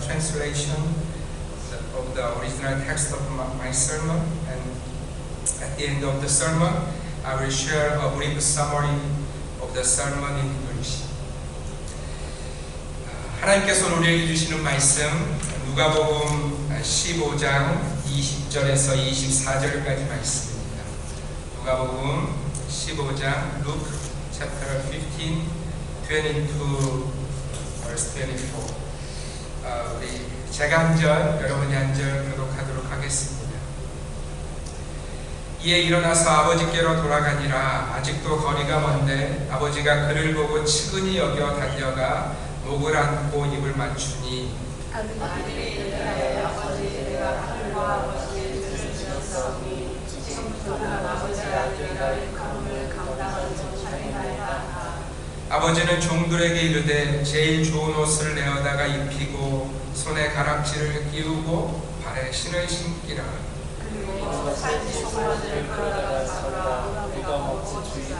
translation of the original text of my sermon, and at the end of the sermon, I will share a brief summary of the sermon in English. 하나님께서 우리에게 주시는 말씀, 누가복음 15장 20절에서 24절까지 말씀입니다. 누가복음 15장 Luke chapter 15, 22 verse 24. 우리 제가 한 절, 여러분이 한 절 교독하도록 하겠습니다. 이에 일어나서 아버지께로 돌아가니라. 아직도 거리가 먼데 아버지가 그를 보고 측은히 여겨 달려가 목을 안고 입을 맞추니 아들이 이르되 아버지 내가 하늘과 아버지의 뜻을 지었사오니 지금부터는 아버지가 내가 일감을 감당하는 자리나이다. 아버지는 종들에게 이르되 제일 좋은 옷을 내어다가 입히고 손에 가락지를 끼우고 발에 신을 신기라. 그리고 살지 소마들을 끌어다가 잡으라. 우리가 먹고 주의자.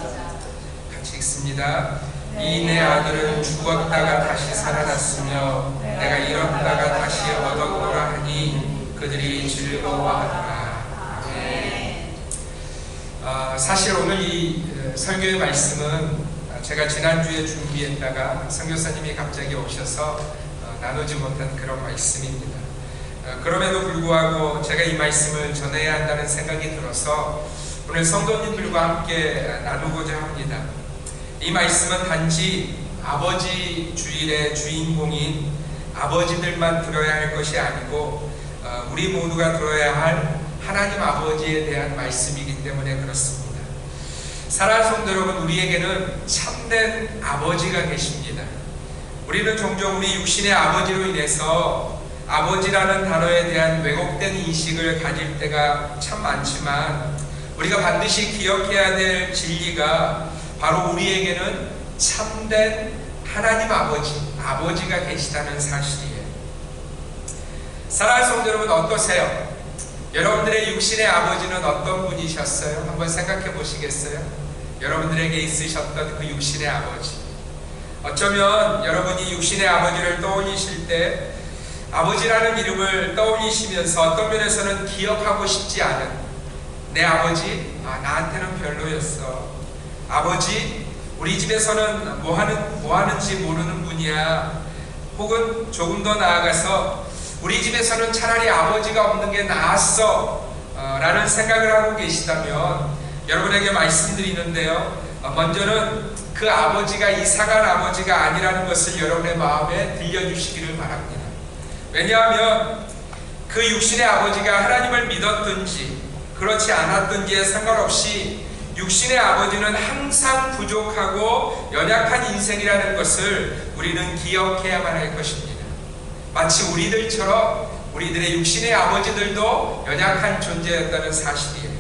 같이 읽습니다. 이 내 아들은 죽었다가 다시 살아났으며 내가 잃었다가 다시 얻었노라 하니 그들이 즐거워하더라. 아멘. 사실 오늘 이 설교의 말씀은 제가 지난주에 준비했다가 선교사님이 갑자기 오셔서 나누지 못한 그런 말씀입니다. 그럼에도 불구하고 제가 이 말씀을 전해야 한다는 생각이 들어서 오늘 성도님들과 함께 나누고자 합니다. 이 말씀은 단지 아버지 주일의 주인공인 아버지들만 들어야 할 것이 아니고 우리 모두가 들어야 할 하나님 아버지에 대한 말씀이기 때문에 그렇습니다. 사랑하는 성도 여러분, 우리에게는 참된 아버지가 계십니다. 우리는 종종 우리 육신의 아버지로 인해서 아버지라는 단어에 대한 왜곡된 인식을 가질 때가 참 많지만 우리가 반드시 기억해야 될 진리가 바로 우리에게는 참된 하나님 아버지가 계시다는 사실이에요. 사랑하는 성도 여러분, 어떠세요? 여러분들의 육신의 아버지는 어떤 분이셨어요? 한번 생각해 보시겠어요? 여러분들에게 있으셨던 그 육신의 아버지. 어쩌면 여러분이 육신의 아버지를 떠올리실 때 아버지라는 이름을 떠올리시면서 어떤 면에서는 기억하고 싶지 않은 내 아버지, 나한테는 별로였어. 아버지, 우리 집에서는 뭐 하는지 모르는 분이야. 혹은 조금 더 나아가서 우리 집에서는 차라리 아버지가 없는 게 나았어 라는 생각을 하고 계시다면 여러분에게 말씀드리는데요, 먼저는 그 아버지가 이상한 아버지가 아니라는 것을 여러분의 마음에 들려주시기를 바랍니다. 왜냐하면 그 육신의 아버지가 하나님을 믿었든지 그렇지 않았든지에 상관없이 육신의 아버지는 항상 부족하고 연약한 인생이라는 것을 우리는 기억해야만 할 것입니다. 마치 우리들처럼 우리들의 육신의 아버지들도 연약한 존재였다는 사실이에요.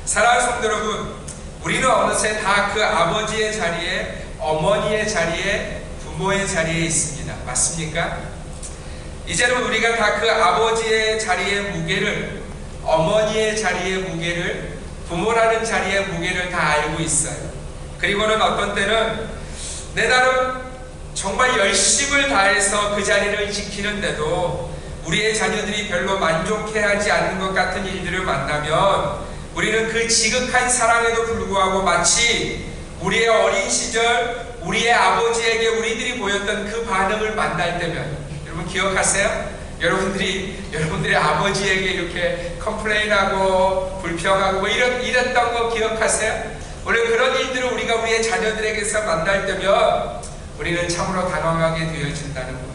사랑하는 성도 여러분, 우리는 어느새 다 그 아버지의 자리에, 어머니의 자리에, 부모의 자리에 있습니다. 맞습니까? 이제는 우리가 다 그 아버지의 자리의 무게를, 어머니의 자리의 무게를, 부모라는 자리의 무게를 다 알고 있어요. 그리고는 어떤 때는 내 나름 정말 열심을 다해서 그 자리를 지키는데도 우리의 자녀들이 별로 만족해하지 않는 것 같은 일들을 만나면 우리는 그 지극한 사랑에도 불구하고 마치 우리의 어린 시절 우리의 아버지에게 우리들이 보였던 그 반응을 만날 때면, 여러분 기억하세요? 여러분들의 아버지에게 이렇게 컴플레인하고 불평하고 뭐 이랬던 거 기억하세요? 원래 그런 일들을 우리가 우리의 자녀들에게서 만날 때면 우리는 참으로 당황하게 되어진다는 거예요.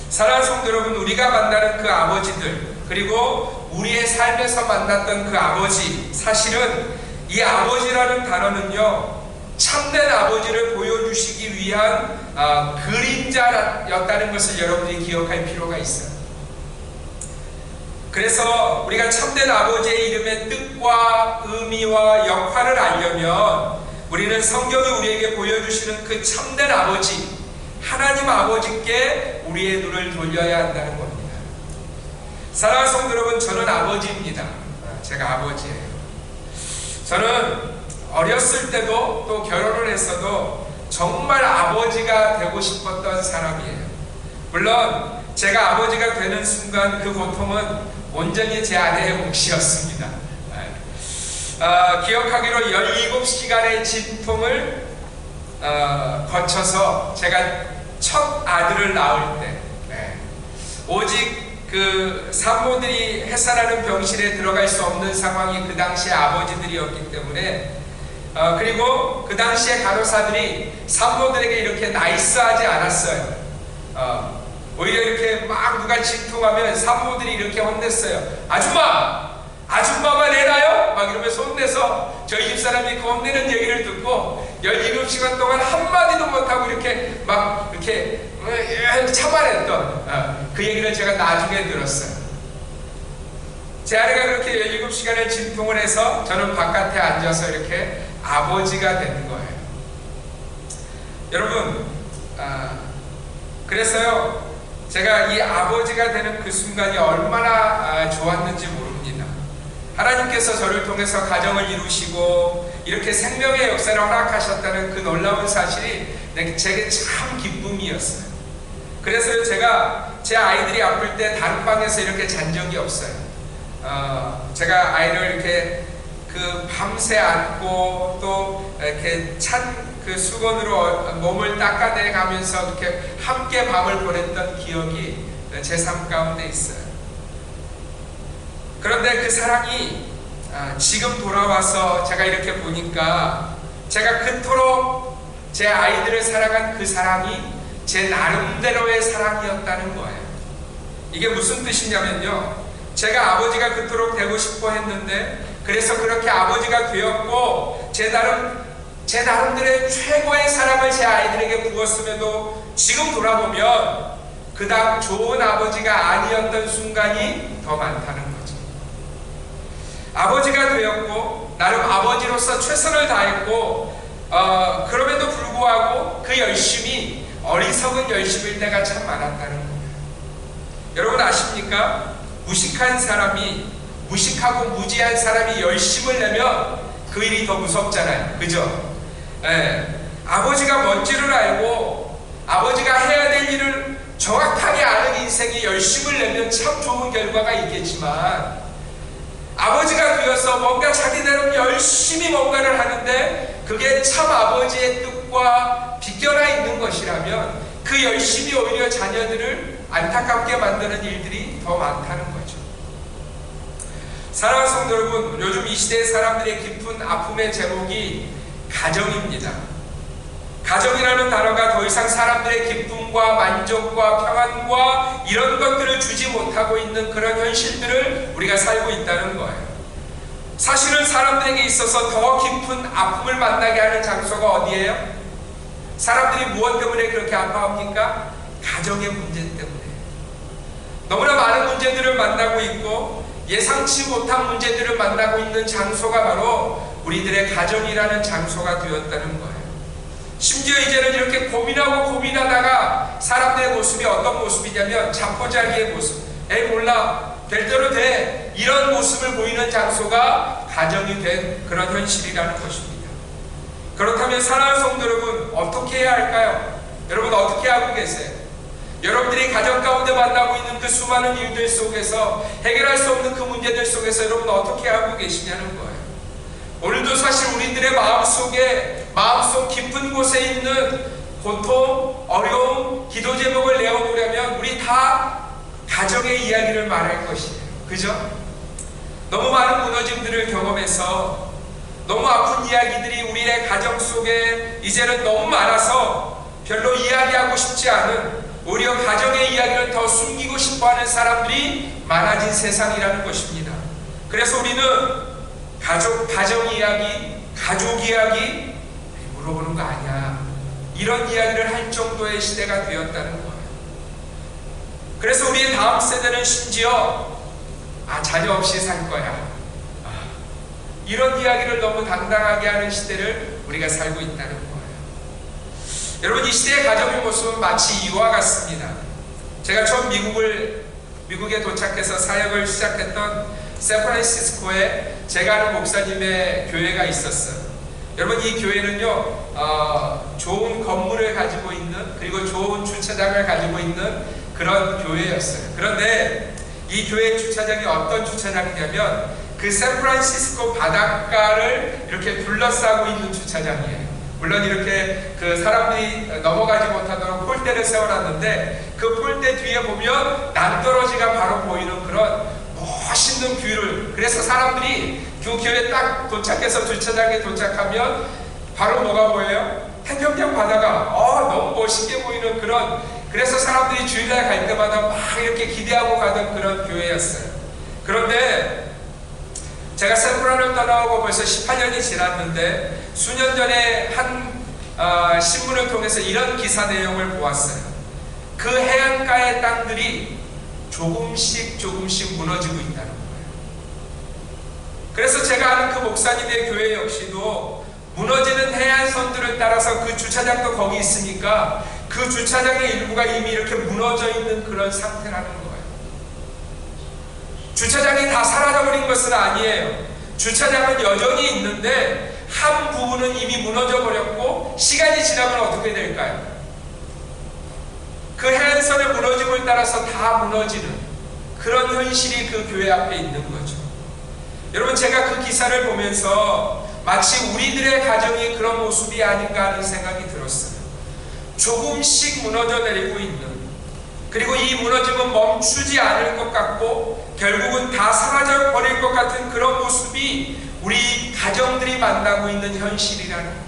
사랑하는 성도 여러분, 우리가 만나는 그 아버지들, 그리고 우리의 삶에서 만났던 그 아버지, 사실은 이 아버지라는 단어는요, 참된 아버지를 보여주시기 위한 그림자였다는 것을 여러분들이 기억할 필요가 있어요. 그래서 우리가 참된 아버지의 이름의 뜻과 의미와 역할을 알려면 우리는 성경이 우리에게 보여주시는 그 참된 아버지, 하나님 아버지께 우리의 눈을 돌려야 한다는 겁니다. 사랑하는 성도 여러분, 저는 아버지입니다. 제가 아버지예요. 저는 어렸을 때도 또 결혼을 했어도 정말 아버지가 되고 싶었던 사람이에요. 물론 제가 아버지가 되는 순간 그 고통은 온전히 제 아내의 몫이었습니다. 기억하기로 17시간의 진통을 거쳐서 제가 첫 아들을 낳을 때 오직 그 산모들이 해산하는 병실에 들어갈 수 없는 상황이 그 당시에 아버지들이었기 때문에 그리고 그 당시에 간호사들이 산모들에게 이렇게 나이스하지 않았어요. 오히려 이렇게 막 누가 진통하면 산모들이 이렇게 혼냈어요. 아줌마만 해나요? 막 이러면서 혼내서 저희 집사람이 그 혼내는 얘기를 듣고 17시간 동안 한마디도 못하고 이렇게 막 이렇게 참아냈던 그 얘기를 제가 나중에 들었어요. 제 아내가 그렇게 17시간을 진통을 해서 저는 바깥에 앉아서 이렇게 아버지가 된 거예요. 여러분, 그래서요 제가 이 아버지가 되는 그 순간이 얼마나 좋았는지 모릅니다. 하나님께서 저를 통해서 가정을 이루시고 이렇게 생명의 역사를 허락하셨다는 그 놀라운 사실이 제게 참 기쁨이었어요. 그래서 제가 제 아이들이 아플 때 다른 방에서 이렇게 잔 적이 없어요. 제가 아이를 이렇게 그 밤새 안고 또 이렇게 찬 그 수건으로 몸을 닦아내 가면서 이렇게 함께 밤을 보냈던 기억이 제 삶 가운데 있어요. 그런데 그 사랑이 지금 돌아와서 제가 이렇게 보니까 제가 그토록 제 아이들을 사랑한 그 사랑이 제 나름대로의 사랑이었다는 거예요. 이게 무슨 뜻이냐면요, 제가 아버지가 그토록 되고 싶어 했는데 그래서 그렇게 아버지가 되었고 제 나름대로의 최고의 사랑을 제 아이들에게 부었음에도 지금 돌아보면 그닥 좋은 아버지가 아니었던 순간이 더 많다는 거죠. 아버지가 되었고 나름 아버지로서 최선을 다했고 그럼에도 불구하고 그 열심이 어리석은 열심일 때가 참 많았다는 거예요. 여러분 아십니까? 무식한 사람이, 무식하고 무지한 사람이 열심을 내면 그 일이 더 무섭잖아요. 그죠? 아버지가 뭔지를 알고 아버지가 해야 될 일을 정확하게 아는 인생이 열심을 내면 참 좋은 결과가 있겠지만, 아버지가 되어서 뭔가 자기대로 열심히 뭔가를 하는데 그게 참 아버지의 뜻과 비껴나 있는 것이라면 그 열심이 오히려 자녀들을 안타깝게 만드는 일들이 더 많다는 거죠. 사랑하는 성도 여러분, 요즘 이 시대의 사람들의 깊은 아픔의 제목이 가정입니다. 가정이라는 단어가 더 이상 사람들의 기쁨과 만족과 평안과 이런 것들을 주지 못하고 있는 그런 현실들을 우리가 살고 있다는 거예요. 사실은 사람들에게 있어서 더 깊은 아픔을 만나게 하는 장소가 어디예요? 사람들이 무엇 때문에 그렇게 아파합니까? 가정의 문제 때문에. 너무나 많은 문제들을 만나고 있고 예상치 못한 문제들을 만나고 있는 장소가 바로 우리들의 가정이라는 장소가 되었다는 거예요. 심지어 이제는 이렇게 고민하고 고민하다가 사람들의 모습이 어떤 모습이냐면 자포자기의 모습, 에이 몰라, 될 대로 돼, 이런 모습을 보이는 장소가 가정이 된 그런 현실이라는 것입니다. 그렇다면 사랑하는 성도 여러분, 어떻게 해야 할까요? 여러분 어떻게 하고 계세요? 여러분들이 가정 가운데 만나고 있는 그 수많은 일들 속에서 해결할 수 없는 그 문제들 속에서 여러분 어떻게 하고 계시냐는 거예요. 오늘도 사실 우리들의 마음속 깊은 곳에 있는 고통, 어려움, 기도 제목을 내어놓으려면 우리 다 가정의 이야기를 말할 것이에요. 그죠? 너무 많은 무너짐들을 경험해서 너무 아픈 이야기들이 우리의 가정 속에 이제는 너무 많아서 별로 이야기하고 싶지 않은, 오히려 가정의 이야기를 더 숨기고 싶어하는 사람들이 많아진 세상이라는 것입니다. 그래서 우리는 가정 이야기, 가족 이야기 물어보는 거 아니야, 이런 이야기를 할 정도의 시대가 되었다는 거예요. 그래서 우리의 다음 세대는 심지어 자녀 없이 살 거야, 이런 이야기를 너무 당당하게 하는 시대를 우리가 살고 있다는 거예요. 여러분, 이 시대의 가정의 모습은 마치 이와 같습니다. 제가 처음 미국에 도착해서 사역을 시작했던 샌프란시스코에 제가 아는 목사님의 교회가 있었어요. 여러분, 이 교회는요 좋은 건물을 가지고 있는, 그리고 좋은 주차장을 가지고 있는 그런 교회였어요. 그런데 이 교회 주차장이 어떤 주차장이냐면 그 샌프란시스코 바닷가를 이렇게 둘러싸고 있는 주차장이에요. 물론 이렇게 그 사람들이 넘어가지 못하도록 폴대를 세워놨는데 그 폴대 뒤에 보면 남떨어지가 바로 보이는 그런 멋있는 뷰를, 그래서 사람들이 그 교회에 딱 도착해서 주차장에 도착하면 바로 뭐가 보여요? 태평양 바다가 너무 멋있게 보이는 그런, 그래서 사람들이 주일날 갈 때마다 막 이렇게 기대하고 가던 그런 교회였어요. 그런데 제가 샌프란을 떠나오고 벌써 18년이 지났는데 수년 전에 한 신문을 통해서 이런 기사 내용을 보았어요. 그 해안가의 땅들이 조금씩 무너지고 있다는 거예요. 그래서 제가 아는 그 목사님의 교회 역시도 무너지는 해안선들을 따라서 그 주차장도 거기 있으니까 그 주차장의 일부가 이미 이렇게 무너져 있는 그런 상태라는 거예요. 주차장이 다 사라져버린 것은 아니에요. 주차장은 여전히 있는데 한 부분은 이미 무너져 버렸고 시간이 지나면 어떻게 될까요? 그 해안선의 무너짐을 따라서 다 무너지는 그런 현실이 그 교회 앞에 있는 거죠. 여러분, 제가 그 기사를 보면서 마치 우리들의 가정이 그런 모습이 아닌가 하는 생각이 들었어요. 조금씩 무너져 내리고 있는, 그리고 이 무너짐은 멈추지 않을 것 같고 결국은 다 사라져 버릴 것 같은 그런 모습이 우리 가정들이 만나고 있는 현실이라는 거예요.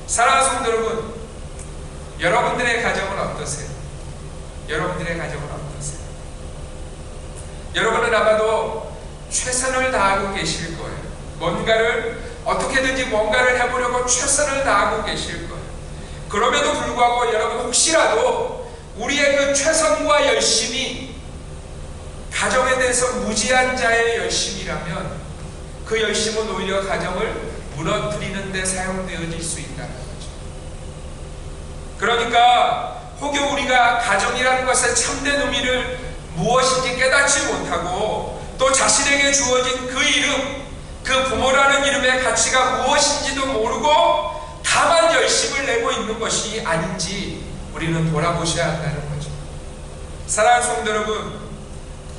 사랑하는 성도 여러분, 여러분들의 가정은 어떠세요? 여러분들의 가정은 어떠세요? 여러분은 아마도 최선을 다하고 계실 거예요. 어떻게든지 뭔가를 해보려고 최선을 다하고 계실 거예요. 그럼에도 불구하고 여러분, 혹시라도 우리의 그 최선과 열심이 가정에 대해서 무지한 자의 열심이라면 그 열심은 오히려 가정을 무너뜨리는 데 사용되어질 수 있다는 거죠. 그러니까 혹여 우리가 가정이라는 것의 참된 의미를 무엇인지 깨닫지 못하고 또 자신에게 주어진 그 이름, 그 부모라는 이름의 가치가 무엇인지도 모르고 다만 열심을 내고 있는 것이 아닌지 우리는 돌아보셔야 한다는 거죠. 사랑하는 성도 여러분,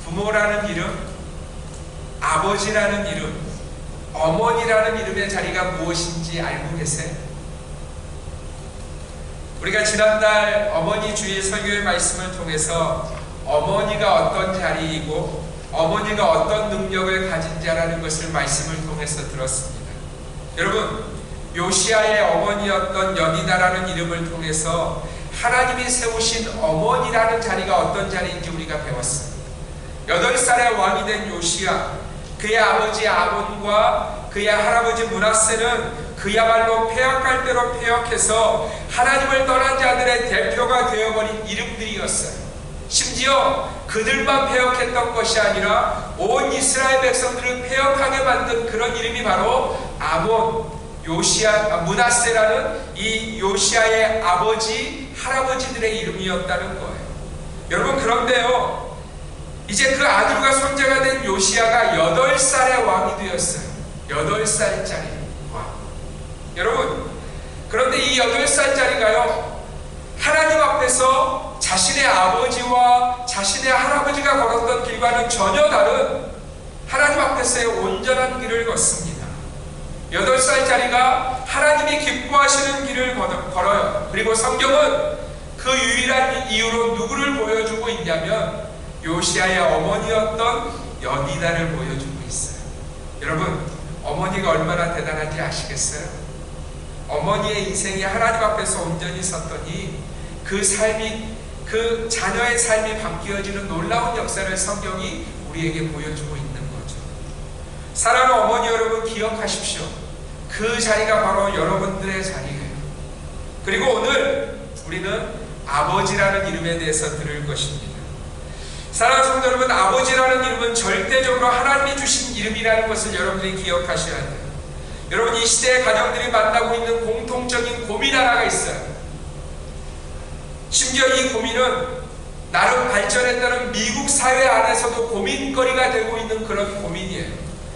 부모라는 이름, 아버지라는 이름, 어머니라는 이름의 자리가 무엇인지 알고 계세요? 우리가 지난달 어머니 주일 설교의 말씀을 통해서 어머니가 어떤 자리이고 어머니가 어떤 능력을 가진 자라는 것을 말씀을 통해서 들었습니다. 여러분, 요시아의 어머니였던 여디다라는 이름을 통해서 하나님이 세우신 어머니라는 자리가 어떤 자리인지 우리가 배웠어요. 8살의 왕이 된 요시아, 그의 아버지 아몬과 그의 할아버지 므낫세는 그야말로 폐역할 대로 폐역해서 하나님을 떠난 자들의 대표가 되어버린 이름들이었어요. 심지어 그들만 폐역했던 것이 아니라 온 이스라엘 백성들을 폐역하게 만든 그런 이름이 바로 아몬, 요시아, 므낫세라는 이 요시아의 아버지, 할아버지들의 이름이었다는 거예요. 여러분, 그런데요, 이제 그 아들과 손자가 된 요시아가 8살의 왕이 되었어요. 8살짜리 왕. 여러분, 그런데 이 8살짜리가요, 하나님 앞에서 자신의 아버지와 자신의 할아버지가 걸었던 길과는 전혀 다른 하나님 앞에서의 온전한 길을 걷습니다. 8살짜리가 하나님이 기뻐하시는 길을 걸어요. 그리고 성경은 그 유일한 이유로 누구를 보여주고 있냐면 요시아의 어머니였던 여디다를 보여주고 있어요. 여러분, 어머니가 얼마나 대단한지 아시겠어요? 어머니의 인생이 하나님 앞에서 온전히 섰더니 그 삶이, 그 자녀의 삶이 바뀌어지는 놀라운 역사를 성경이 우리에게 보여주고 있는 거죠. 사랑하는 어머니 여러분, 기억하십시오. 그 자리가 바로 여러분들의 자리예요. 그리고 오늘 우리는 아버지라는 이름에 대해서 들을 것입니다. 사랑하는 성도 여러분, 아버지라는 이름은 절대적으로 하나님이 주신 이름이라는 것을 여러분들이 기억하셔야 돼요. 여러분, 이 시대의 가정들이 만나고 있는 공통적인 고민 하나가 있어요. 심지어 이 고민은 나름 발전했다는 미국 사회 안에서도 고민거리가 되고 있는 그런 고민이에요.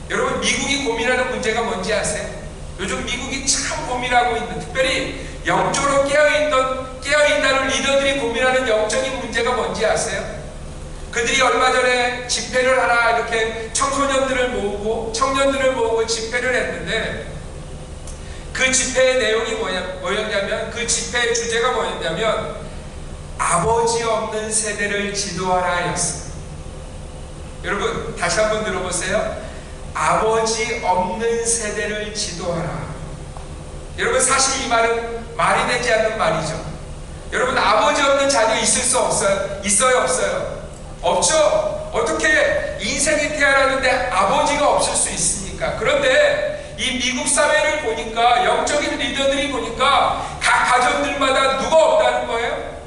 여러분, 미국이 고민하는 문제가 뭔지 아세요? 요즘 미국이 참 고민하고 있는, 특별히 영적으로 깨어있다는 리더들이 고민하는 영적인 문제 문제가 뭔지 아세요? 그들이 얼마 전에 집회를 하나 이렇게 청소년들을 모으고 청년들을 모으고 집회를 했는데 그 집회의 내용이 뭐였냐면 그 집회의 주제가 뭐였냐면 아버지 없는 세대를 지도하라 였어요. 여러분 다시 한번 들어보세요. 아버지 없는 세대를 지도하라. 여러분 사실 이 말은 말이 되지 않는 말이죠. 여러분 아버지 없는 자녀 있을 수 없어요? 있어요 없어요? 없죠. 어떻게 인생이 태어나는데 아버지가 없을 수 있습니까? 그런데 이 미국 사회를 보니까 영적인 리더들이 보니까 각 가정들마다 누가 없다는 거예요?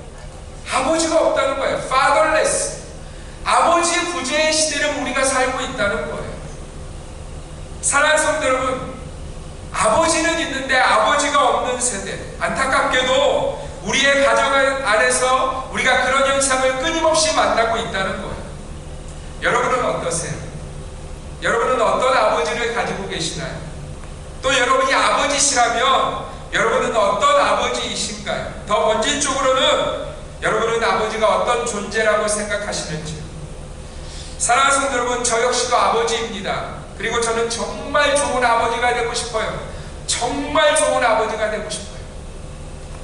아버지가 없다는 거예요. fatherless. 아버지 부재의 시대를 우리가 살고 있다는 거예요. 사랑하는 성도 여러분, 아버지는 있는데 아버지가 없는 세대. 안타깝게도 우리의 가정 안에서 우리가 그런 현상을 끊임없이 만나고 있다는 거예요. 여러분은 어떠세요? 여러분은 어떤 아버지를 가지고 계시나요? 또 여러분이 아버지시라면 여러분은 어떤 아버지이신가요? 더 본질적으로는 여러분은 아버지가 어떤 존재라고 생각하시는지요? 사랑하는 성도 여러분, 저 역시도 아버지입니다. 그리고 저는 정말 좋은 아버지가 되고 싶어요. 정말 좋은 아버지가 되고 싶어요.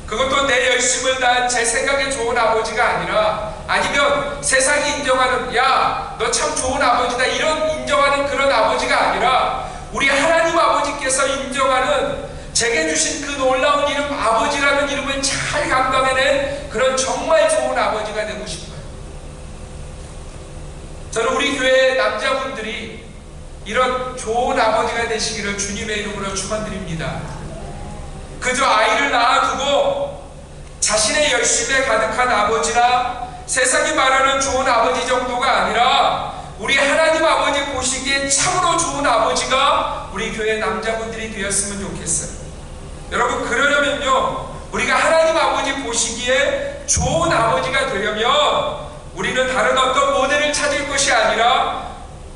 그것도 내 열심을 다한 제 생각에 좋은 아버지가 아니라 아니면 세상이 인정하는 야, 너 참 좋은 아버지다 이런 인정하는 그런 아버지가 아니라 우리 하나님 아버지께서 인정하는 제게 주신 그 놀라운 이름 아버지라는 이름을 잘 감당해낸 그런 정말 좋은 아버지가 되고 싶어요. 저는 우리 교회 남자분들이 이런 좋은 아버지가 되시기를 주님의 이름으로 축원드립니다. 그저 아이를 낳아두고 자신의 열심에 가득한 아버지나 세상이 말하는 좋은 아버지 정도가 아니라 우리 하나님 아버지 보시기에 참으로 좋은 아버지가 우리 교회 남자분들이 되었으면 좋겠어요. 여러분 그러려면요 우리가 하나님 아버지 보시기에 좋은 아버지가 되려면 우리는 다른 어떤 모델을 찾을 것이 아니라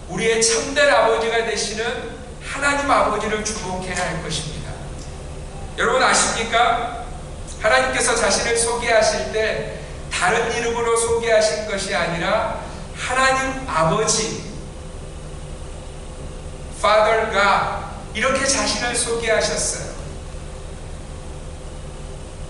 우리의 참된 아버지가 되시는 하나님 아버지를 주목해야 할 것입니다. 여러분 아십니까? 하나님께서 자신을 소개하실 때 다른 이름으로 소개하신 것이 아니라 하나님 아버지 Father God 이렇게 자신을 소개하셨어요.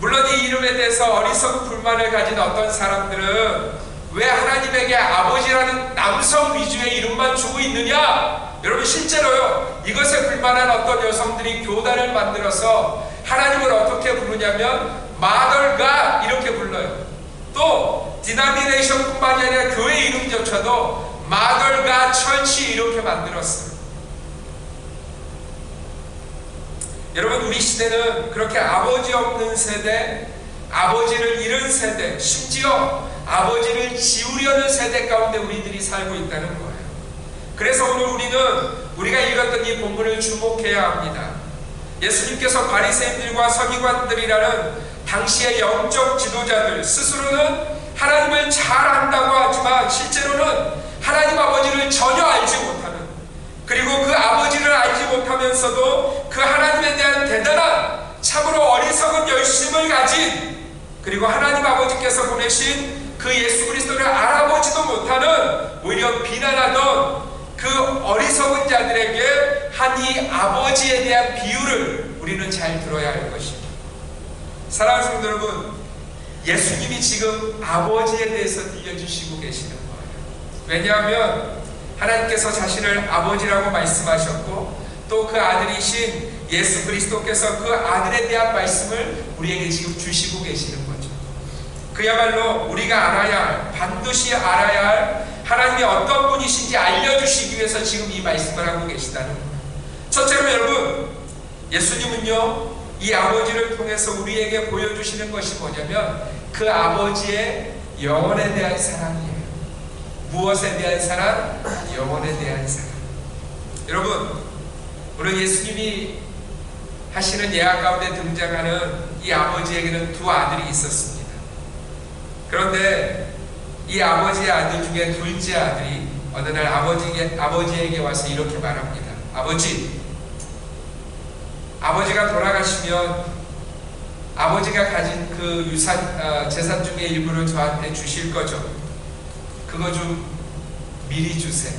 물론 이 이름에 대해서 어리석은 불만을 가진 어떤 사람들은 왜 하나님에게 아버지라는 남성 위주의 이름만 주고 있느냐? 여러분 실제로요 이것에 불만한 어떤 여성들이 교단을 만들어서 하나님을 어떻게 부르냐면 Mother God 이렇게 불러요. 또 디나미네이션 뿐만이 아니라 교회 이름조차도 Mother God Church 이렇게 만들었어요. 여러분 우리 시대는 그렇게 아버지 없는 세대, 아버지를 잃은 세대, 심지어 아버지를 지우려는 세대 가운데 우리들이 살고 있다는 거예요. 그래서 오늘 우리가 읽었던 이 본문을 주목해야 합니다. 예수님께서 바리새인들과 서기관들이라는 당시의 영적 지도자들 스스로는 하나님을 잘 안다고 하지만 실제로는 하나님 아버지를 전혀 알지 못하는 그리고 그 아버지를 알지 못하면서도 그 하나님에 대한 대단한 참으로 어리석은 열심을 가진 그리고 하나님 아버지께서 보내신 그 예수 그리스도를 알아보지도 못하는 오히려 비난하던 그 어리석은 자들에게 한 이 아버지에 대한 비유를 우리는 잘 들어야 할 것입니다. 사랑하는 성도 여러분, 예수님이 지금 아버지에 대해서 들려주시고 계시는 거예요. 왜냐하면 하나님께서 자신을 아버지라고 말씀하셨고 또 그 아들이신 예수 그리스도께서 그 아들에 대한 말씀을 우리에게 지금 주시고 계시는 거죠. 그야말로 우리가 알아야 할, 반드시 알아야 할 하나님이 어떤 분이신지 알려주시기 위해서 지금 이 말씀을 하고 계시다는 거예요. 첫째로 여러분, 예수님은요 이 아버지를 통해서 우리에게 보여주시는 것이 뭐냐면 그 아버지의 영혼에 대한 사랑이에요. 무엇에 대한 사랑? 영혼에 대한 사랑. 여러분, 오늘 예수님이 하시는 예화 가운데 등장하는 이 아버지에게는 두 아들이 있었습니다. 그런데 이 아버지의 아들 중에 둘째 아들이 어느 날 아버지에게 와서 이렇게 말합니다. 아버지가 돌아가시면 아버지가 가진 그 재산 중에 일부를 저한테 주실 거죠. 그거 좀 미리 주세요.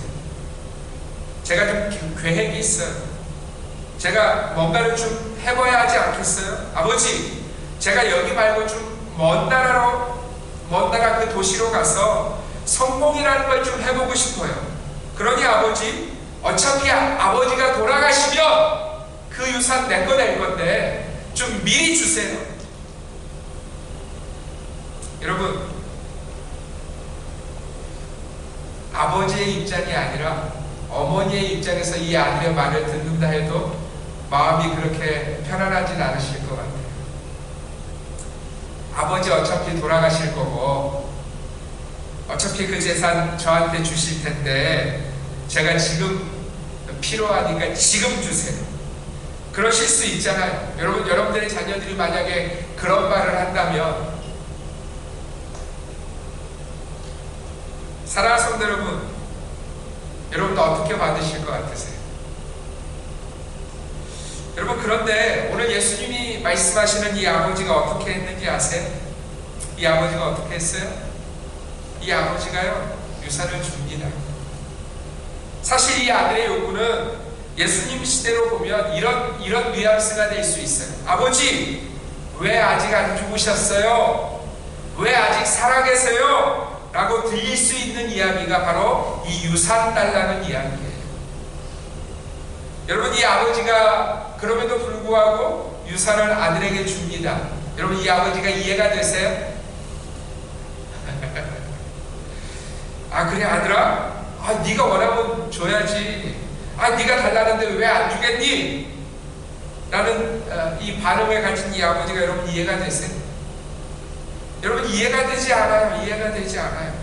제가 좀 계획이 있어요. 제가 뭔가를 좀 해봐야 하지 않겠어요? 아버지, 제가 여기 말고 좀 먼 나라 그 도시로 가서 성공이라는 걸 좀 해보고 싶어요. 그러니 아버지, 어차피 아버지가 돌아가시면 그 유산 내 거 될 건데 좀 미리 주세요. 여러분, 아버지의 입장이 아니라 어머니의 입장에서 이 아들의 말을 듣는다 해도 마음이 그렇게 편안하진 않으실 것 같아요. 아버지 어차피 돌아가실 거고 어차피 그 재산 저한테 주실 텐데 제가 지금 필요하니까 지금 주세요. 그러실 수 있잖아요. 여러분들의 자녀들이 만약에 그런 말을 한다면, 사랑하는 성도 여러분, 여러분도 어떻게 받으실 것 같으세요? 여러분, 그런데 오늘 예수님이 말씀하시는 이 아버지가 어떻게 했는지 아세요? 이 아버지가 어떻게 했어요? 이 아버지가요, 유산을 줍니다. 사실 이 아들의 요구는 예수님 시대로 보면 이런 뉘앙스가 될 수 있어요. 아버지, 왜 아직 안 죽으셨어요? 왜 아직 살아계세요? 라고 들릴 수 있는 이야기가 바로 이 유산 달라는 이야기예요. 여러분, 이 아버지가 그럼에도 불구하고 유산을 아들에게 줍니다. 여러분, 이 아버지가 이해가 되세요? 아, 그래 아들아? 아, 네가 원하면 줘야지. 아, 네가 달라는데 왜 안 주겠니? 라는 이 반응을 가진 이 아버지가 여러분 이해가 되세요? 여러분, 이해가 되지 않아요. 이해가 되지 않아요.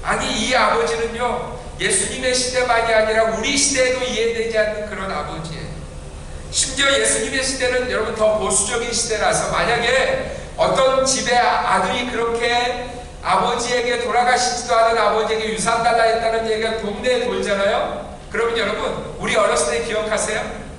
아니, 이 아버지는요, 예수님의 시대만이 아니라 우리 시대에도 이해되지 않는 그런 아버지예요. 심지어 예수님의 시대는 여러분 더 보수적인 시대라서 만약에 어떤 집에 아들이 그렇게 아버지에게, 돌아가시지도 않은 아버지에게 유산 달라 했다는 얘기가 동네에 돌잖아요. 그러면 여러분, 우리 어렸을 때 기억하세요?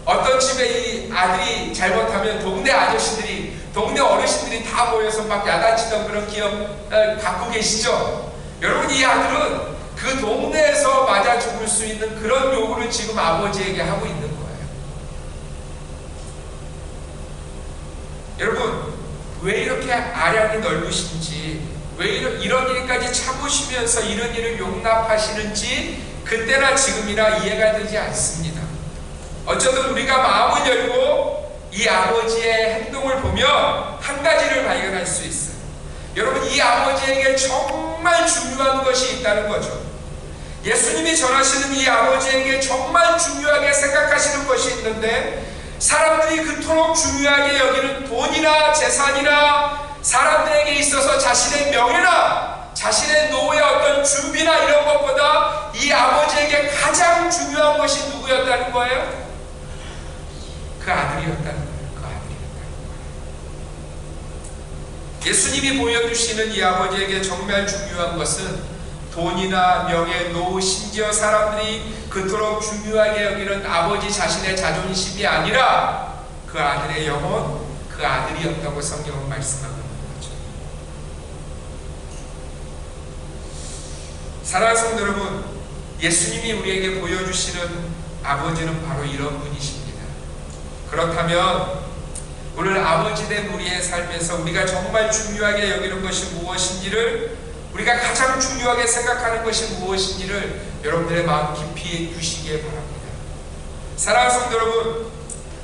어떤 집에 이 아들이 잘못하면 동네 아저씨들이, 동네 어르신들이 다 모여서 막 야단치던 그런 기억 갖고 계시죠? 여러분, 이 아들은 그 동네에서 맞아 죽을 수 있는 그런 요구를 지금 아버지에게 하고 있는 거예요. 여러분, 왜 이렇게 아량이 넓으신지, 왜 이런 일까지 참으시면서 이런 일을 용납하시는지 그때나 지금이나 이해가 되지 않습니다. 어쩌든 우리가 마음을 열고 이 아버지의 행동을 보면 한 가지를 발견할 수 있어요. 여러분, 이 아버지에게 정말 중요한 것이 있다는 거죠. 예수님이 전하시는 이 아버지에게 정말 중요하게 생각하시는 것이 있는데, 사람들이 그토록 중요하게 여기는 돈이나 재산이나 사람들에게 있어서 자신의 명예나 자신의 노후의 어떤 준비나 이런 것보다 이 아버지에게 가장 중요한 것이 누구였다는 거예요? 그 아들이었다는 거예요. 그 아들이었다는 거예요. 예수님이 보여주시는 이 아버지에게 정말 중요한 것은 돈이나 명예, 노후, 심지어 사람들이 그토록 중요하게 여기는 아버지 자신의 자존심이 아니라 그 아들의 영혼, 그 아들이었다고 성경은 말씀하고 있는 거죠. 사랑하는 성도 여러분, 예수님이 우리에게 보여주시는 아버지는 바로 이런 분이십니다. 그렇다면 오늘 아버지 된 우리의 삶에서 우리가 정말 중요하게 여기는 것이 무엇인지를, 우리가 가장 중요하게 생각하는 것이 무엇인지를 여러분들의 마음 깊이 두시기에 바랍니다. 사랑하는 성도 여러분,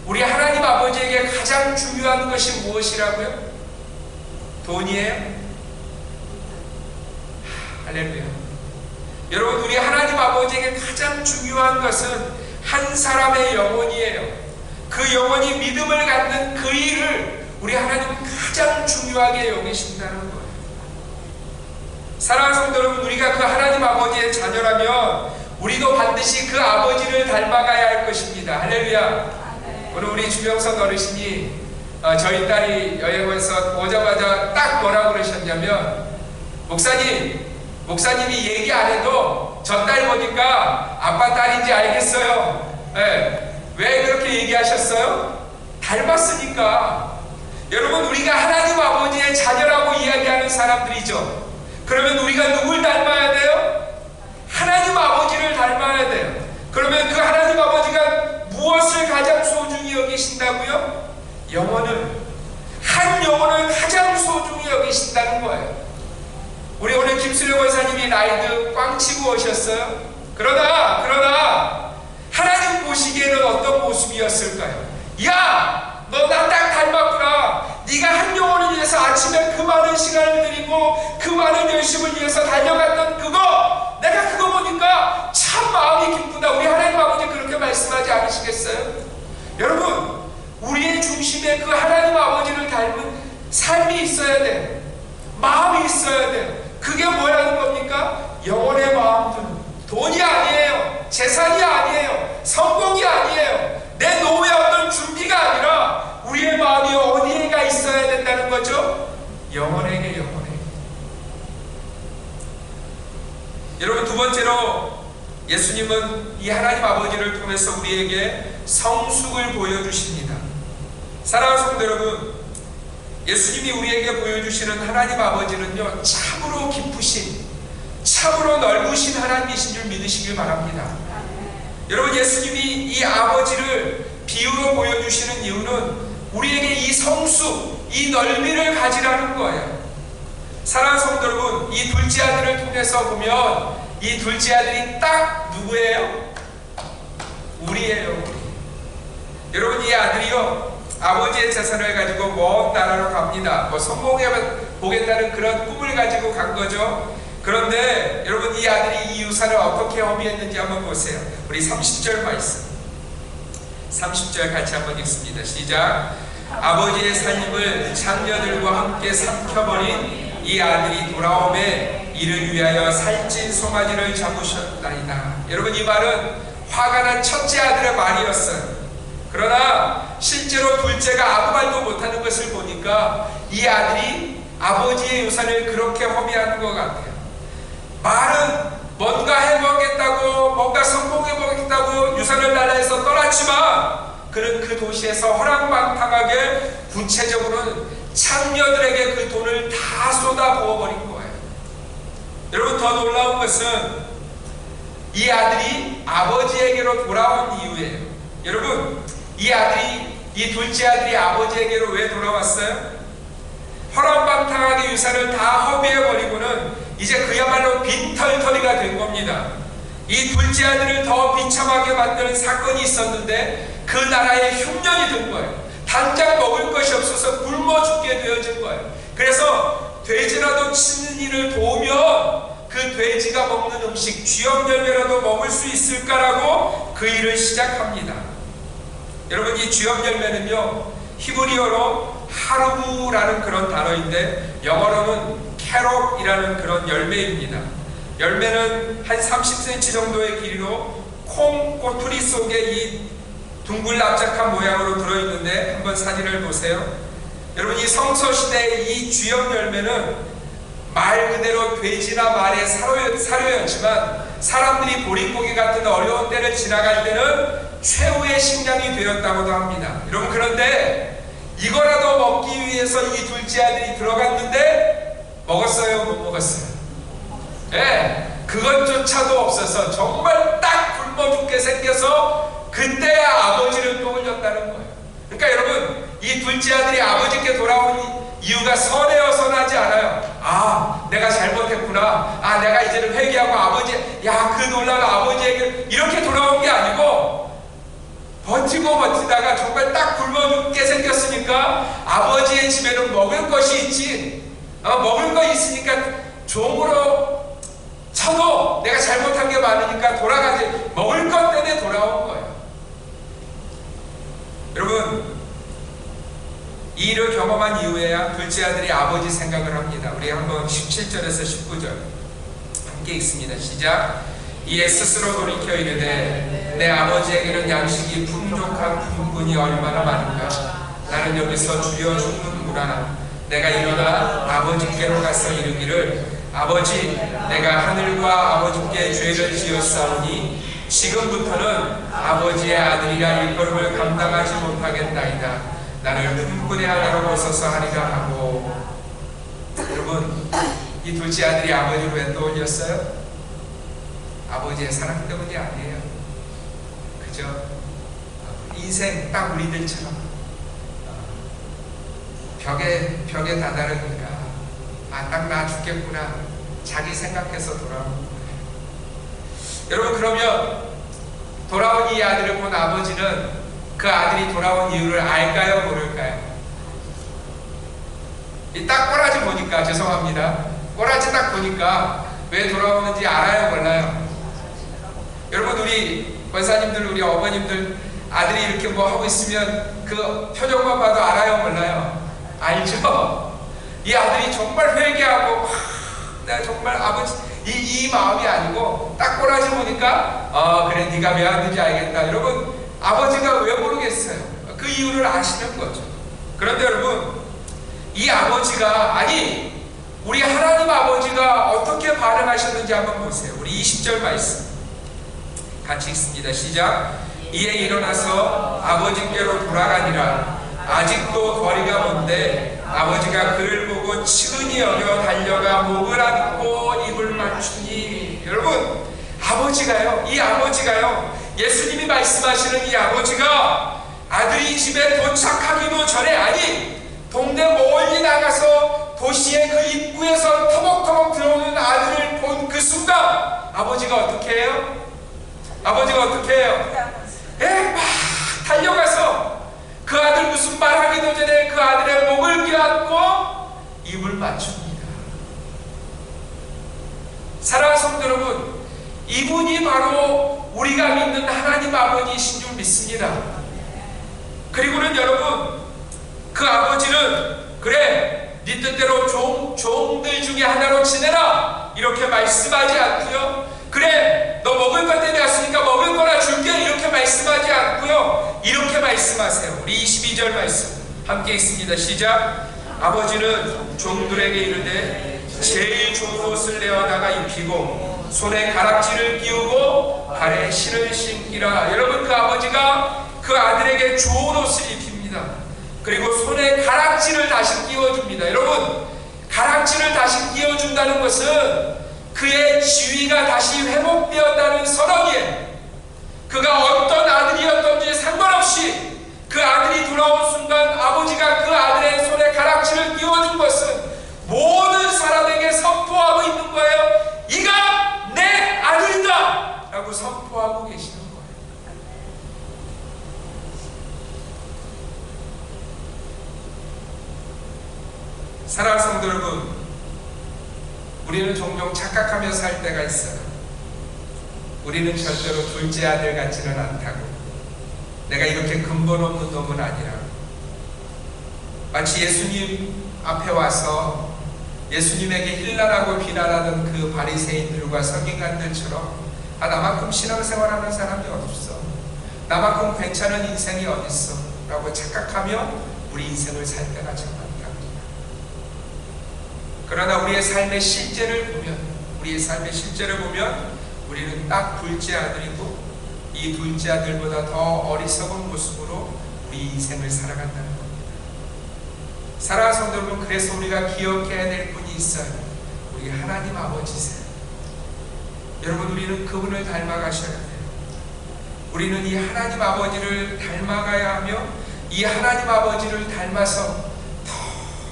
우리 하나님 아버지에게 가장 중요한 것이 무엇이라고요? 돈이에요? 할렐루야. 여러분, 우리 하나님 아버지에게 가장 중요한 것은 한 사람의 영혼이에요. 그 영혼이 믿음을 갖는 그 일을 우리 하나님은 가장 중요하게 여기신다는 거예요. 사랑하는 성도 여러분, 우리가 그 하나님 아버지의 자녀라면 우리도 반드시 그 아버지를 닮아가야 할 것입니다. 할렐루야. 오늘 우리 주명선 어르신이 저희 딸이 여행에서 오자마자 딱 뭐라고 그러셨냐면, 목사님이 얘기 안 해도 저 딸 보니까 아빠 딸인지 알겠어요. 네. 왜 그렇게 얘기하셨어요? 닮았으니까. 여러분, 사람들이죠. 그러면 우리가 누굴 닮아야 돼요? 하나님 아버지를 닮아야 돼요. 그러면 그 하나님 아버지가 무엇을 가장 소중히 여기신다고요? 한 영혼을 가장 소중히 여기신다는 거예요. 우리 오늘 김수령 권사님이 라이드 꽝 치고 오셨어요. 그러나 하나님 보시기에는 어떤 모습이었을까요? 야, 너 나 딱 닮았구나. 네가 한 영혼을 위해서 아침에 그 많은 시간을 들이고 그 많은 열심을 위해서 달려갔던 그거, 내가 그거 보니까 참 마음이 기쁘다. 우리 하나님 아버지 그렇게 말씀하지 않으시겠어요? 여러분, 우리의 중심에 그 하나님 아버지를 닮은 삶이 있어야 돼요. 마음이 있어야 돼요. 그게 뭐라는 겁니까? 영혼의 마음들. 돈이 아니에요. 재산이 아니에요. 성공이 아니에요. 내 노후의 어떤 준비가 아니라 우리의 마음이 어디에가 있어야 된다는 거죠? 영혼에게. 여러분, 두 번째로 예수님은 이 하나님 아버지를 통해서 우리에게 성숙을 보여주십니다. 사랑하는 성도 여러분, 예수님이 우리에게 보여주시는 하나님 아버지는요, 참으로 깊으신, 참으로 넓으신 하나님이신 줄 믿으시길 바랍니다. 여러분, 예수님이 이 아버지를 비유로 보여주시는 이유는 우리에게 이 성숙, 이 넓이를 가지라는 거예요. 사랑하는 성도 여러분, 이 둘째 아들을 통해서 보면 이 둘째 아들이 딱 누구예요? 우리예요. 우리. 여러분, 이 아들이요, 아버지의 재산을 가지고 먼 나라로 갑니다. 성공해 보겠다는 그런 꿈을 가지고 간 거죠. 그런데 여러분, 이 아들이 이 유산을 어떻게 허비했는지 한번 보세요. 우리 30절 말씀, 30절 같이 한번 읽습니다. 시작. 아버지의 살림을 장녀들과 함께 삼켜버린 이 아들이 돌아오매 이를 위하여 살찐 송아지를 잡으셨나이다. 여러분, 이 말은 화가 난 첫째 아들의 말이었어요. 그러나 실제로 둘째가 아무 말도 못하는 것을 보니까 이 아들이 아버지의 유산을 그렇게 허비하는 것 같아요. 말은 뭔가 해보겠다고, 뭔가 성공해보겠다고 유산을 달라 해서 떠났지만 그는 그 도시에서 허랑방탕하게 구체적으로는 창녀들에게 그 돈을 다 쏟아 부어버린 거예요. 여러분, 더 놀라운 것은 이 아들이 아버지에게로 돌아온 이유예요. 여러분, 이 둘째 아들이 아버지에게로 왜 돌아왔어요? 허랑방탕하게 유산을 다 허비해버리고는 이제 그야말로 빈털터리가 된 겁니다. 이 둘째 아들을 더 비참하게 만드는 사건이 있었는데 그 나라에 흉년이 든 거예요. 당장 먹을 것이 없어서 굶어 죽게 되어진 거예요. 그래서 돼지라도 치는 일을 도우면 그 돼지가 먹는 음식, 쥐염 열매라도 먹을 수 있을까라고 그 일을 시작합니다. 여러분, 이 쥐염 열매는요, 히브리어로 하루브라는 그런 단어인데 영어로는 캐럿이라는 그런 열매입니다. 열매는 한 30cm 정도의 길이로 콩 꼬투리 속에 이 둥글 납작한 모양으로 들어있는데 한번 사진을 보세요. 여러분, 이 성서시대의 이 쥐염 열매는 말 그대로 돼지나 말의 사료였지만 사람들이 보릿고기 같은 어려운 때를 지나갈 때는 최후의 식량이 되었다고도 합니다. 여러분, 그런데 이거라도 먹기 위해서 이 둘째 아들이 들어갔는데 먹었어요? 못 먹었어요? 네, 그것조차도 없어서 정말 딱 굶어 죽게 생겨서 그때야 아버지를 떠올렸다는 거예요. 그러니까 여러분, 이 둘째 아들이 아버지께 돌아온 이유가 선해서 나지 않아요. 아, 내가 잘못했구나. 아, 내가 이제는 회개하고 아버지, 야, 그 놀라운 아버지에게 이렇게 돌아온 게 아니고 버티다가 정말 딱 굶어 죽게 생겼으니까 아버지의 집에는 먹을 것이 있지. 먹을 거 있으니까 종으로 쳐도 내가 잘못한 게 많으니까 돌아가지. 먹을 것 때문에 돌아온 거예요. 여러분, 이 일을 경험한 이후에야 둘째 아들이 아버지 생각을 합니다. 우리 한번 17절에서 19절 함께 읽습니다. 시작. 이에 스스로 돌이켜 이르되 내 아버지에게는 양식이 풍족한 품꾼이 얼마나 많은가. 나는 여기서 주여 죽는구나. 내가 일어나 아버지께로 가서 이르기를 아버지, 내가 하늘과 아버지께 죄를 지었사오니 지금부터는 아버지의 아들이라 일걸음을 감당하지 못하겠나이다. 나를 품꾼의 하나로 보소서 하리라 하고. 여러분, 이 둘째 아들이 아버지를 왜 떠올렸어요? 아버지의 사랑 때문이 아니에요. 그죠? 인생 딱 우리들처럼 벽에 다다르니까 딱 나 죽겠구나 자기 생각해서 돌아오는 거예요. 여러분, 그러면 돌아온 이 아들을 본 아버지는 그 아들이 돌아온 이유를 알까요? 모를까요? 딱 꼬라지 보니까, 죄송합니다, 꼬라지 딱 보니까 왜 돌아오는지 알아요? 몰라요? 여러분, 우리 권사님들, 우리 어머님들 아들이 이렇게 뭐 하고 있으면 그 표정만 봐도 알아요? 몰라요? 알죠? 이 아들이 정말 회개하고 내가 정말 아버지 이 마음이 아니고 딱 꼬라지 보니까 그래 네가 왜 안 되는지 알겠다. 여러분, 아버지가 왜 모르겠어요? 그 이유를 아시는 거죠. 그런데 여러분, 이 아버지가, 아니 우리 하나님 아버지가 어떻게 반응하셨는지 한번 보세요. 우리 20절 말씀 같이 읽습니다. 시작. 이에 일어나서 아버지께로 돌아가니라. 아직도 거리가 먼데 아버지가 그를 보고 측은히 여겨 달려가 목을 안고 입을 맞추니. 여러분, 아버지가요, 이 아버지가요, 예수님이 말씀하시는 이 아버지가 아들이 집에 도착하기도 전에, 아니 동네 멀리 나가서 도시의 그 입구에서 터벅터벅 들어오는 아들을 본 그 순간 아버지가 어떻게 해요? 아버지가 어떻게 해요? 막 달려가서 그 아들 무슨 말 하기도 전에 그 아들의 목을 껴안고 입을 맞춥니다. 사랑하는 성도 여러분, 이분이 바로 우리가 믿는 하나님 아버지이신 줄 믿습니다. 그리고는 여러분, 그 아버지는 그래 네 뜻대로 종들 중에 하나로 지내라 이렇게 말씀하지 않고요, 그래 너 먹을 것 때문에 왔으니까 먹을 거나 줄게 이렇게 말씀하지 않고요, 이렇게 말씀하세요. 우리 22절 말씀 함께 읽습니다. 시작. 아버지는 종들에게 이르되 제일 좋은 옷을 내어다가 입히고 손에 가락지를 끼우고 발에 신을 신기라. 여러분, 그 아버지가 그 아들에게 좋은 옷을 입힙니다. 그리고 손에 가락지를 다시 끼워줍니다. 여러분, 가락지를 다시 끼워준다는 것은 그의 지위가 다시 회복되었다는 선언이에요. 그가 어떤 아들이었던지 상관없이 그 아들이 돌아온 순간 아버지가 그 아들의 손에 가락지를 끼워준 것은 모든 사람에게 선포하고 있는 거예요. 이가 내 아들이다 라고 선포하고 계시는 거예요. 사랑하는 성도 여러분, 우리는 종종 착각하며 살 때가 있어요. 우리는 절대로 둘째 아들 같지는 않다고, 내가 이렇게 근본 없는 놈은 아니라고. 마치 예수님 앞에 와서 예수님에게 힐난하고 비난하던 그 바리새인들과 서기관들처럼 나만큼 신앙생활하는 사람이 어딨어, 나만큼 괜찮은 인생이 어딨어 라고 착각하며 우리 인생을 살 때가 참 많다. 그러나 우리의 삶의 실제를 보면 우리는 딱 둘째 아들이고 이 둘째 아들보다 더 어리석은 모습으로 우리 인생을 살아간다는 겁니다. 사랑하는 성도 여러분, 그래서 우리가 기억해야 될 분이 있어요. 우리 하나님 아버지세요. 여러분, 우리는 그분을 닮아가셔야 돼요. 우리는 이 하나님 아버지를 닮아가야 하며 이 하나님 아버지를 닮아서 더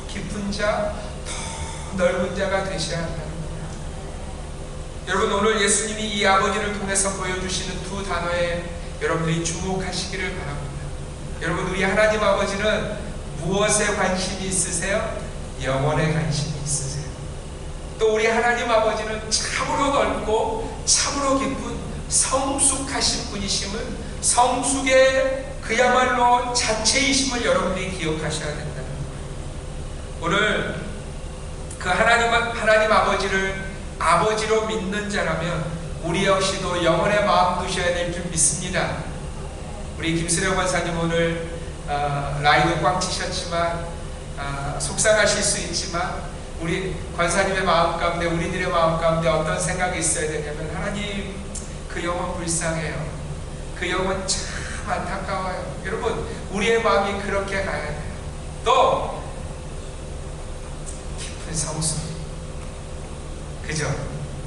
깊은 자, 더 넓은 자가 되셔야 한다는 겁니다. 여러분, 오늘 예수님이 이 아버지를 통해서 보여주시는 두 단어에 여러분들이 주목하시기를 바랍니다. 여러분, 우리 하나님 아버지는 무엇에 관심이 있으세요? 영혼에 관심이 있으세요. 또 우리 하나님 아버지는 참으로 넓고 참으로 깊은 성숙하신 분이심을, 성숙의 그야말로 자체이심을 여러분들이 기억하셔야 된다는 거예요. 오늘 그 하나님 아버지를 아버지로 믿는 자라면 우리 역시도 영혼의 마음 두셔야 될 줄 믿습니다. 우리 김수령 권사님 오늘 라이도 꽉 치셨지만 속상하실 수 있지만 우리 권사님의 마음 가운데, 우리들의 마음 가운데 어떤 생각이 있어야 되냐면, 하나님, 그 영혼 불쌍해요. 그 영혼 참 안타까워요. 여러분, 우리의 마음이 그렇게 가야 돼요. 또 깊은 성숙, 그죠?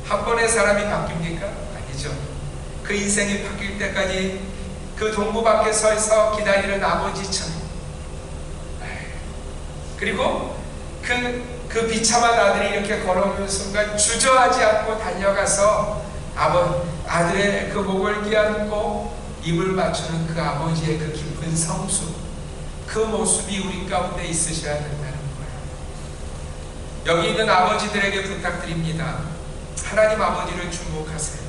한 번에 사람이 바뀝니까? 아니죠. 그 인생이 바뀔 때까지 그 동부 밖에 서서 기다리는 아버지처럼, 그리고 그 비참한 아들이 이렇게 걸어오는 순간 주저하지 않고 달려가서 아들의 그 목을 끼안고 입을 맞추는 그 아버지의 그 깊은 성수, 그 모습이 우리 가운데 있으셔야 된다는 거예요. 여기 있는 아버지들에게 부탁드립니다. 하나님 아버지를 주목하세요.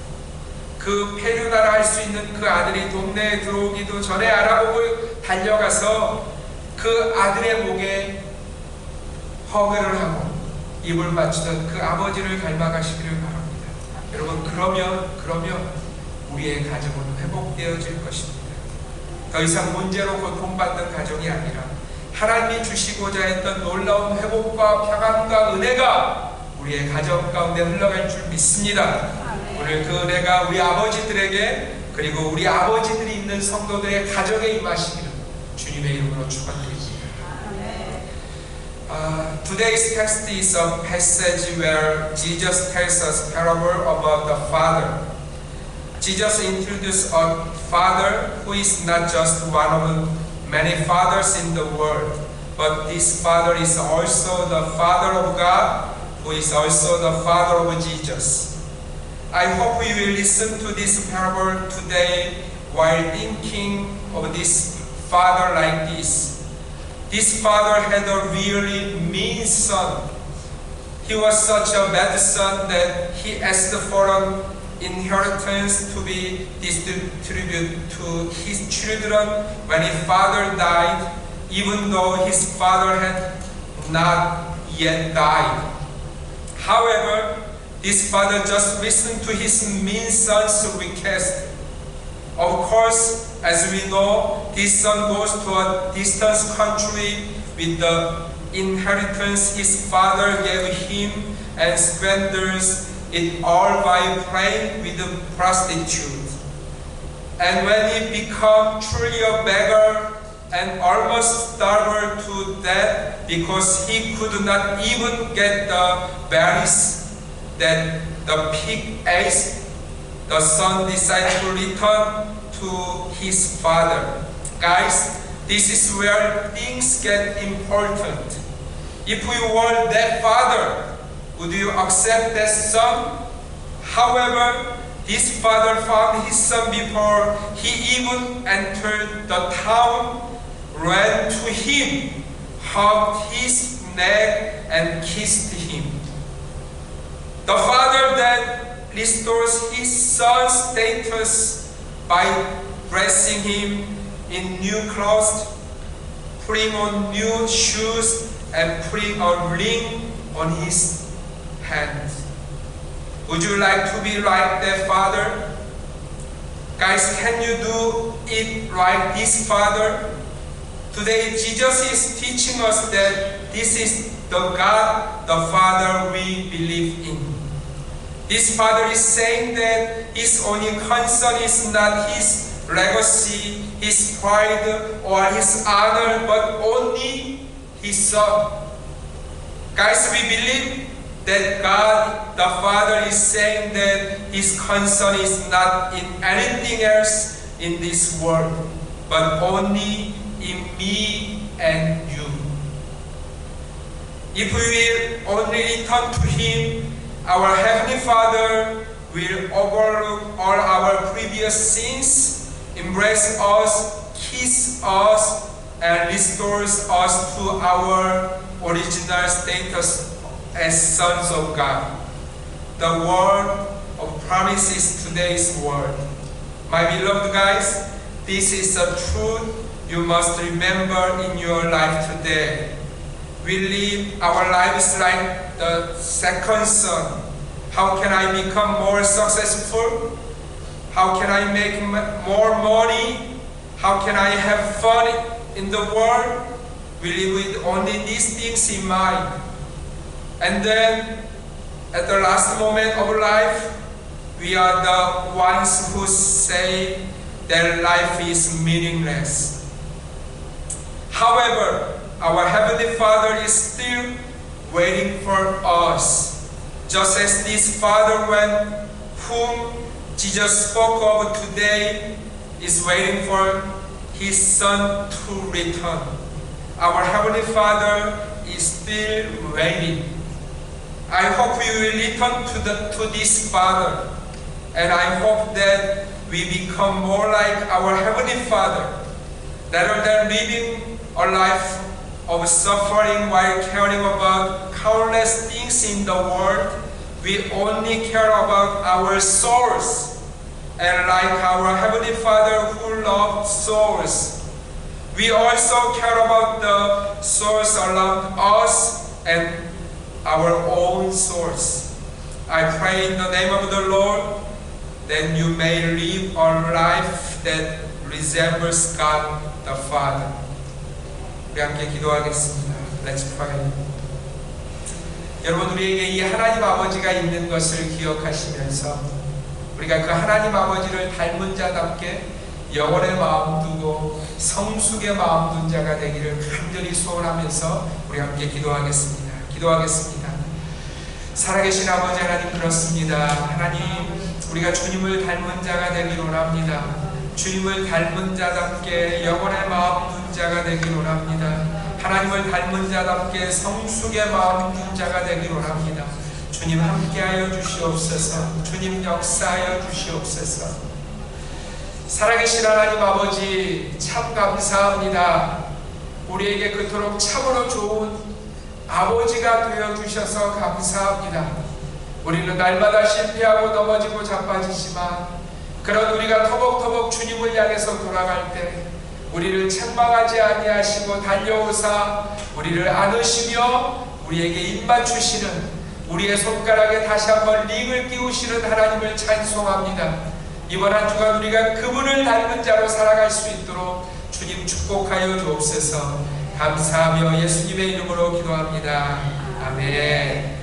그 폐륜하라 할 수 있는 그 아들이 동네에 들어오기도 전에 알아보고 달려가서 그 아들의 목에 허그를 하고 입을 맞추던 그 아버지를 닮아가시기를 바랍니다. 여러분, 그러면 우리의 가정은 회복되어질 것입니다. 더 이상 문제로 고통받는 가정이 아니라 하나님이 주시고자 했던 놀라운 회복과 평안과 은혜가 우리의 가정 가운데 흘러갈 줄 믿습니다. 오늘 그 은혜가 우리 아버지들에게, 그리고 우리 아버지들이 있는 성도들의 가정에 임하시기를 주님의 이름으로 축원드립니다. Today's text is a passage where Jesus tells us parable about the Father. Jesus introduced a Father who is not just one of many fathers in the world, but this Father is also the Father of God, who is also the Father of Jesus. I hope you will listen to this parable today while thinking of this Father like this. This father had a really mean son. He was such a bad son that he asked for an inheritance to be distributed to his children when his father died, even though his father had not yet died. However, this father just listened to his mean son's request. Of course, as we know, this son goes to a distant country with the inheritance his father gave him and squanders it all by playing with a prostitute. And when he becomes truly a beggar and almost starved to death because he could not even get the berries that the pig ate, the son decided to return to his father. Guys, this is where things get important. If you were that father, would you accept that son? However, this father found his son before he even entered the town, ran to him, hugged his neck, and kissed him. The father then restores his son's status by dressing him in new clothes, putting on new shoes, and putting a ring on his hand. Would you like to be like that father? Guys, can you do it like this father? Today, Jesus is teaching us that this is the God, the Father we believe in. This father is saying that his only concern is not his legacy, his pride, or his honor, but only his son. Guys, we believe that God, the Father, is saying that his concern is not in anything else in this world, but only in me and you. If we will only return to him, our Heavenly Father will overlook all our previous sins, embrace us, kiss us, and restores us to our original status as sons of God. The word of promise is today's word. My beloved guys, this is a truth you must remember in your life today. We live our lives like the second son. How can I become more successful? How can I make more money? How can I have fun in the world? We live with only these things in mind. And then, at the last moment of life, we are the ones who say that life is meaningless. However, our Heavenly Father is still waiting for us. just as this Father whom Jesus spoke of today is waiting for His Son to return. Our Heavenly Father is still waiting. I hope we will return to this Father, and I hope that we become more like our Heavenly Father, rather than living a life of suffering while caring about countless things in the world. We only care about our souls. And like our Heavenly Father who loves souls, we also care about the souls around us and our own souls. I pray in the name of the Lord that you may live a life that resembles God the Father. 우리 함께 기도하겠습니다. Let's pray. 여러분, 우리에게 이 하나님 아버지가 있는 것을 기억하시면서 우리가 그 하나님 아버지를 닮은 자답게 영원의 마음 두고 성숙의 마음 둔 자가 되기를 간절히 소원하면서 우리 함께 기도하겠습니다. 살아계신 아버지 하나님, 그렇습니다. 하나님, 우리가 주님을 닮은 자가 되기를 원합니다. 주님을 닮은 자답게 영원의 마음 둔 자가 되기를 원합니다. 하나님을 닮은 자답게 성숙의 마음 둔 자가 되기를 원합니다. 주님 함께하여 주시옵소서. 주님 역사하여 주시옵소서. 살아계신 하나님 아버지, 참 감사합니다. 우리에게 그토록 참으로 좋은 아버지가 되어주셔서 감사합니다. 우리는 날마다 실패하고 넘어지고 자빠지지만 그런 우리가 터벅터벅 주님을 향해서 돌아갈 때 우리를 책망하지 아니하시고 달려오사 우리를 안으시며 우리에게 입맞추시는, 우리의 손가락에 다시 한번 링을 끼우시는 하나님을 찬송합니다. 이번 한 주간 우리가 그분을 닮은 자로 살아갈 수 있도록 주님 축복하여 주옵소서. 감사하며 예수님의 이름으로 기도합니다. 아멘.